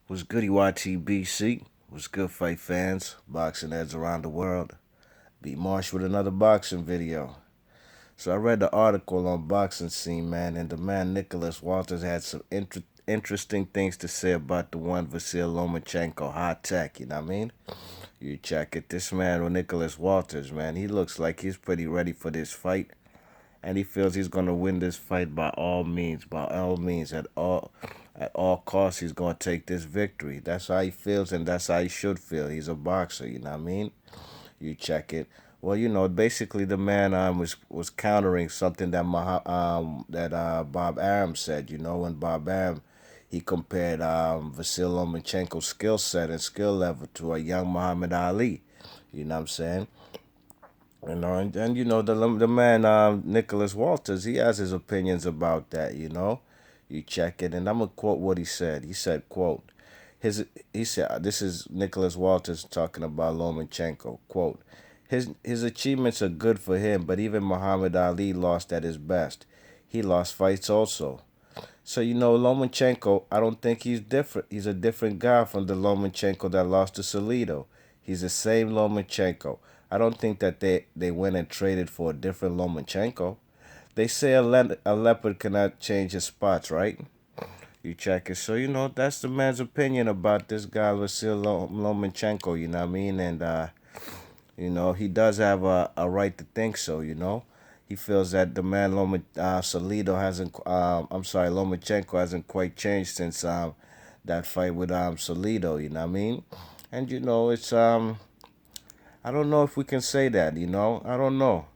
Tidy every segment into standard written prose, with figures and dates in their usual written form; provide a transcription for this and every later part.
What's goody YTBC? What's good, fight fans? Boxing heads around the world. Beat Marsh with another boxing video. So I read the article on boxing scene, man, and the man Nicholas Walters had some interesting things to say about the one Vasyl Lomachenko, hot tech. You know what I mean? You check it. This man, Nicholas Walters, man, he looks like he's pretty ready for this fight, and he feels he's gonna win this fight by all means, at all costs. He's gonna take this victory. That's how he feels, and that's how he should feel. He's a boxer, you know what I mean? You check it. Well, basically the man was countering something that Bob Arum said. When Bob Arum he compared Vasyl Lomachenko's skill set and skill level to a young Muhammad Ali. You know what I'm saying? The man Nicholas Walters, he has his opinions about that. You check it, and I'm gonna quote what he said. He said, "quote his he said this is Nicholas Walters talking about Lomachenko. Quote his achievements are good for him, but even Muhammad Ali lost at his best. He lost fights also. So Lomachenko, I don't think he's different. He's a different guy from the Lomachenko that lost to Salido. He's the same Lomachenko. I don't think that they went and traded for a different Lomachenko. They say a leopard cannot change his spots, right? You check it. So that's the man's opinion about this guy Vasyl Lomachenko. You know what I mean? And he does have a right to think so. He feels that the man Salido hasn't. I'm sorry, Lomachenko hasn't quite changed since that fight with Salido. You know what I mean? And it's I don't know if we can say that. I don't know.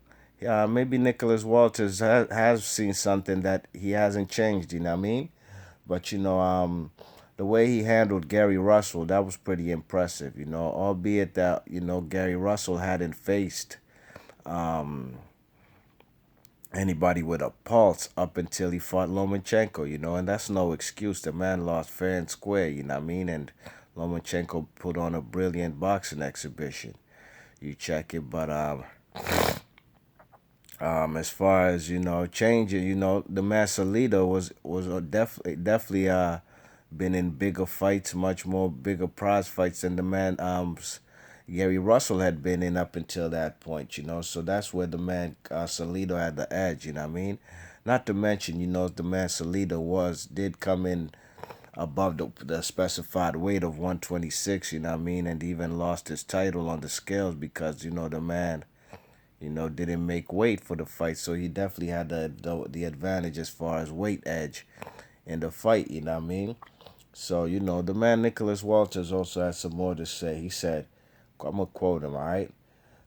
Yeah, maybe Nicholas Walters has seen something that he hasn't changed. You know what I mean? But the way he handled Gary Russell, that was pretty impressive. Albeit that Gary Russell hadn't faced anybody with a pulse up until he fought Lomachenko. And that's no excuse. The man lost fair and square. You know what I mean? And Lomachenko put on a brilliant boxing exhibition. You check it, but as far as changing, the man Salido was definitely been in bigger fights, much more bigger prize fights than the man Gary Russell had been in up until that point. So that's where the man Salido had the edge. You know what I mean? Not to mention, the man Salido did come in above the specified weight of 126. You know what I mean? And even lost his title on the scales because the man didn't make weight for the fight, so he definitely had the advantage as far as weight edge in the fight. You know what I mean? So the man Nicholas Walters also had some more to say. He said, "I'm gonna quote him. All right.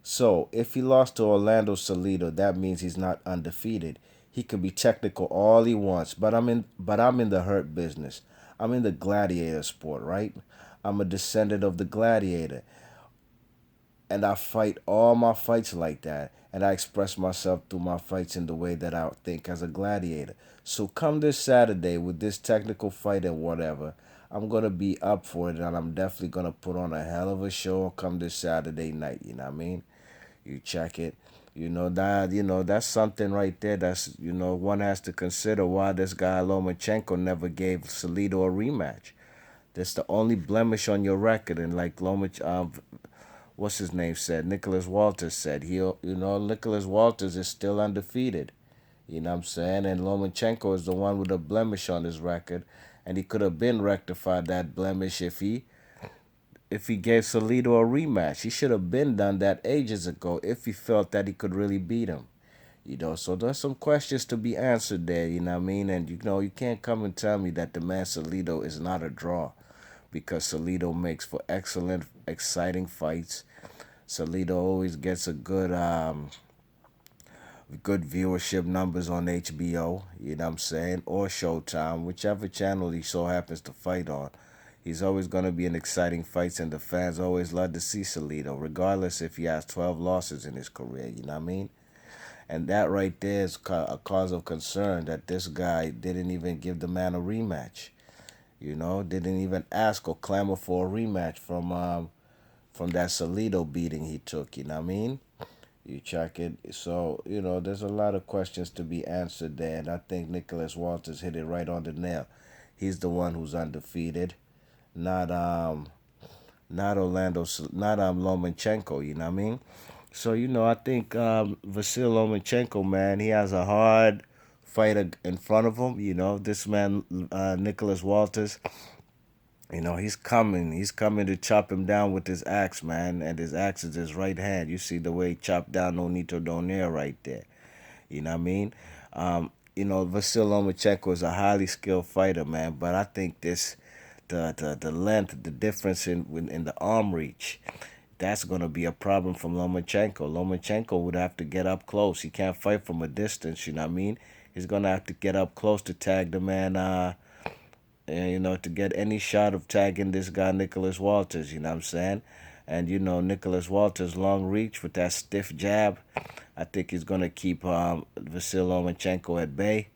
So if he lost to Orlando Salido, that means he's not undefeated. He can be technical all he wants, but I'm in the hurt business. I'm in the gladiator sport, right? I'm a descendant of the gladiator and I fight all my fights like that, and I express myself through my fights in the way that I think as a gladiator. So come this Saturday with this technical fight and whatever, I'm gonna be up for it, and I'm definitely gonna put on a hell of a show come this Saturday night. You know what I mean? You check it. That's something right there. That's one has to consider why this guy Lomachenko never gave Salido a rematch. That's the only blemish on your record, and like what's his name said, Nicholas Walters said, Nicholas Walters is still undefeated. You know what I'm saying? And Lomachenko is the one with a blemish on his record, and he could have been rectified that blemish if he gave Salido a rematch. He should have been done that ages ago if he felt that he could really beat him. So there's some questions to be answered there, you know what I mean? And you can't come and tell me that the man Salido is not a draw because Salido makes for excellent, exciting fights. Salido always gets a good viewership numbers on HBO, you know what I'm saying, or Showtime, whichever channel he so happens to fight on. He's always going to be in exciting fights, and the fans always love to see Salido, regardless if he has 12 losses in his career, you know what I mean? And that right there is a cause of concern that this guy didn't even give the man a rematch. Didn't even ask or clamor for a rematch from that Salido beating he took. You know what I mean? You check it. So there's a lot of questions to be answered there, and I think Nicholas Walters hit it right on the nail. He's the one who's undefeated, not not not Lomanchenko. You know what I mean? So I think Vasyl Lomachenko, man, he has a hard fighter in front of him. This man, Nicholas Walters. He's coming. He's coming to chop him down with his axe, man. And his axe is his right hand. You see the way he chopped down Nonito Donaire right there. You know what I mean? Vasyl Lomachenko is a highly skilled fighter, man. But I think the length, the difference in the arm reach, that's going to be a problem from Lomachenko. Lomachenko would have to get up close. He can't fight from a distance. You know what I mean? He's going to have to get up close to tag the man. And, to get any shot of tagging this guy Nicholas Walters, you know what I'm saying? And Nicholas Walters' long reach with that stiff jab, I think he's gonna keep Vasyl Lomachenko at bay.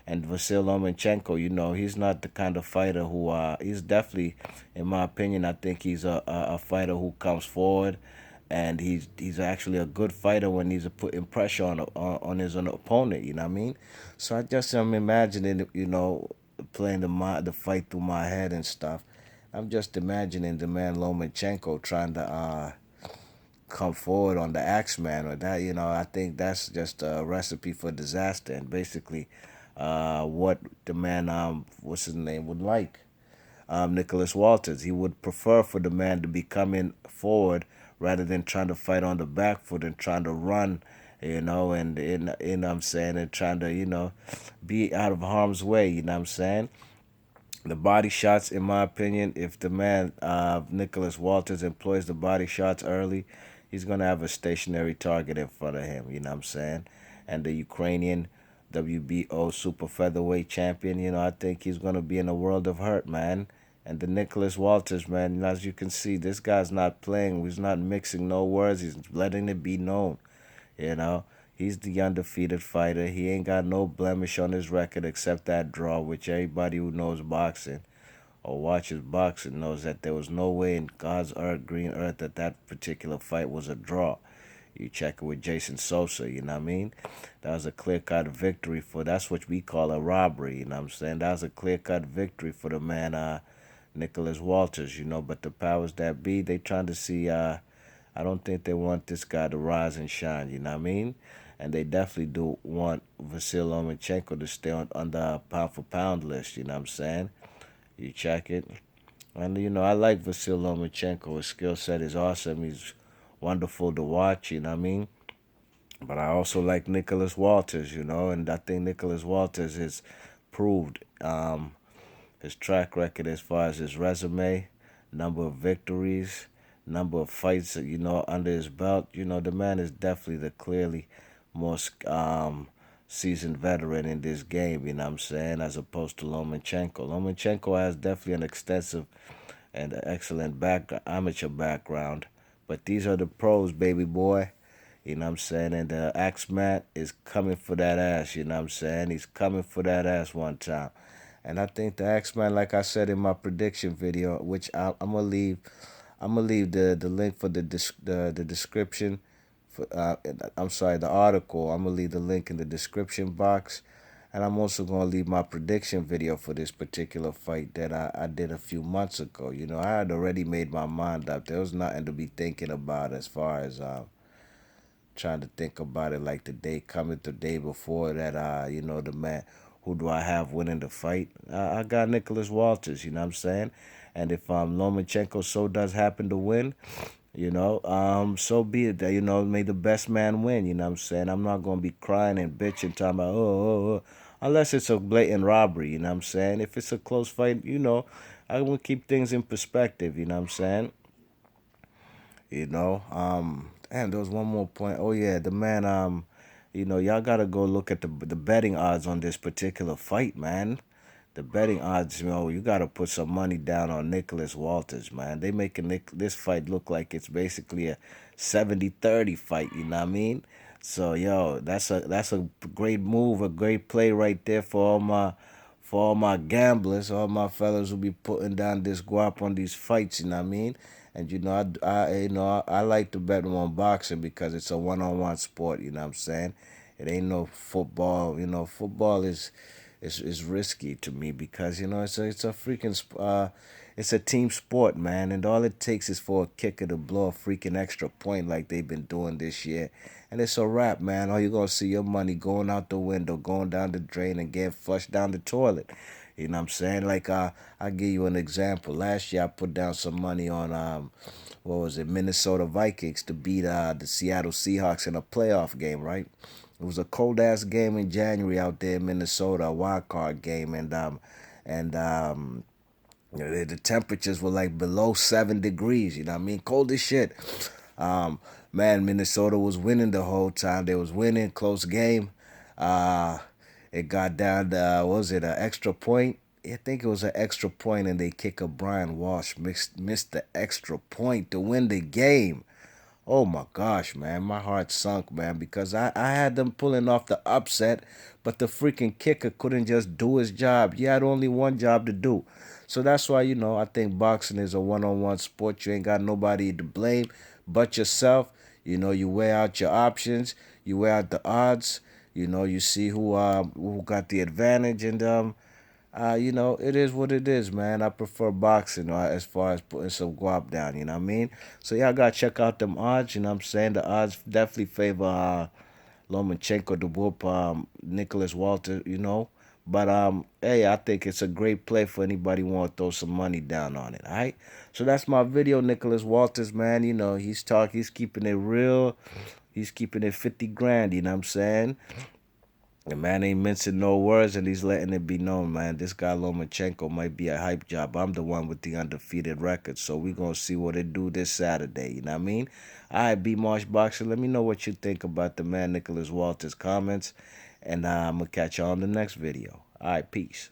And Vasyl Lomachenko, he's not the kind of fighter who he's definitely, in my opinion, I think he's a fighter who comes forward, and he's actually a good fighter when he's putting pressure on his own opponent. You know what I mean? So I just am imagining, playing the fight through my head and stuff. I'm just imagining the man Lomachenko trying to come forward on the Axeman or that. I think that's just a recipe for disaster, and basically what the man what's his name would like. Nicholas Walters. He would prefer for the man to be coming forward rather than trying to fight on the back foot and trying to run, and I'm saying, and trying to, be out of harm's way, you know what I'm saying? The body shots, in my opinion, if the man Nicholas Walters employs the body shots early, he's gonna have a stationary target in front of him. You know what I'm saying? And the Ukrainian WBO super featherweight champion, I think he's gonna be in a world of hurt, man. And the Nicholas Walters, man, as you can see, this guy's not playing. He's not mixing no words. He's letting it be known. You know, he's the undefeated fighter. He ain't got no blemish on his record except that draw, which everybody who knows boxing or watches boxing knows that there was no way in God's earth, green earth, that that particular fight was a draw. You check it with Jason Sosa, you know what I mean? That was a clear cut victory for, that's what we call a robbery, you know what I'm saying? That was a clear cut victory for the man, Nicholas Walters, but the powers that be, they trying to see, I don't think they want this guy to rise and shine, you know what I mean? And they definitely do want Vasyl Lomachenko to stay on the pound for pound list, you know what I'm saying? You check it. And, I like Vasyl Lomachenko. His skill set is awesome. He's wonderful to watch, you know what I mean? But I also like Nicholas Walters, and I think Nicholas Walters has proved his track record as far as his resume, number of victories, number of fights, under his belt. The man is definitely the clearly more seasoned veteran in this game, you know what I'm saying, as opposed to Lomachenko. Lomachenko has definitely an extensive and excellent amateur background. But these are the pros, baby boy. You know what I'm saying? And the Axeman is coming for that ass, you know what I'm saying? He's coming for that ass one time. And I think the Axeman, like I said in my prediction video, which I'm gonna leave the link for the description. For I'm sorry, the article. I'm gonna leave the link in the description box, and I'm also gonna leave my prediction video for this particular fight that I did a few months ago. I had already made my mind up. There was nothing to be thinking about as far as trying to think about it like the day coming the day before that. The man, who do I have winning the fight? I got Nicholas Walters. You know what I'm saying? And if Lomachenko so does happen to win, so be it. That may the best man win. You know what I'm saying? I'm not gonna be crying and bitching talking about unless it's a blatant robbery. You know what I'm saying? If it's a close fight, I will keep things in perspective. You know what I'm saying? Damn, there was one more point. Oh yeah, the man. Y'all gotta go look at the betting odds on this particular fight, man. The betting odds, you gotta put some money down on Nicholas Walters, man. They making this fight look like it's basically a 70-30 fight. You know what I mean? So that's a great move, a great play right there for all my gamblers, all my fellas who be putting down this guap on these fights. You know what I mean? And I like to bet on boxing because it's a one-on-one sport. You know what I'm saying? It ain't no football. Football it's risky to me because it's a freaking it's a team sport, man, and all it takes is for a kicker to blow a freaking extra point like they've been doing this year, and it's a wrap, man. All you're gonna see your money going out the window, going down the drain, and getting flushed down the toilet. You know what I'm saying? Like I'll give you an example. Last year I put down some money on what was it, Minnesota Vikings to beat the Seattle Seahawks in a playoff game, right? It was a cold ass game in January out there in Minnesota, a wild card game, and the temperatures were like below 7 degrees. You know what I mean? Cold as shit. Um, Man, Minnesota was winning the whole time. They was winning, close game. Uh, it got down to what was it, an extra point? I think it was an extra point, and they kick a Brian Walsh missed the extra point to win the game. Oh my gosh, man, my heart sunk, man, because I had them pulling off the upset, but the freaking kicker couldn't just do his job. He had only one job to do. So that's why, I think boxing is a one-on-one sport. You ain't got nobody to blame but yourself. You weigh out your options, you weigh out the odds, you see who got the advantage, and it is what it is, man. I prefer boxing as far as putting some guap down, you know what I mean? So, y'all got to check out them odds, you know what I'm saying? The odds definitely favor Lomanchenko to whoop Nicholas Walter, But, hey, I think it's a great play for anybody who want to throw some money down on it, all right? So, that's my video, Nicholas Walters, man. He's keeping it real. He's keeping it 50 grand, you know what I'm saying? The man ain't mincing no words, and he's letting it be known, man. This guy Lomanchenko might be a hype job. I'm the one with the undefeated record, so we gonna see what it do this Saturday. You know what I mean? All right, B Marsh Boxer. Let me know what you think about the man Nicholas Walters' comments, and I'm gonna catch you on the next video. All right, peace.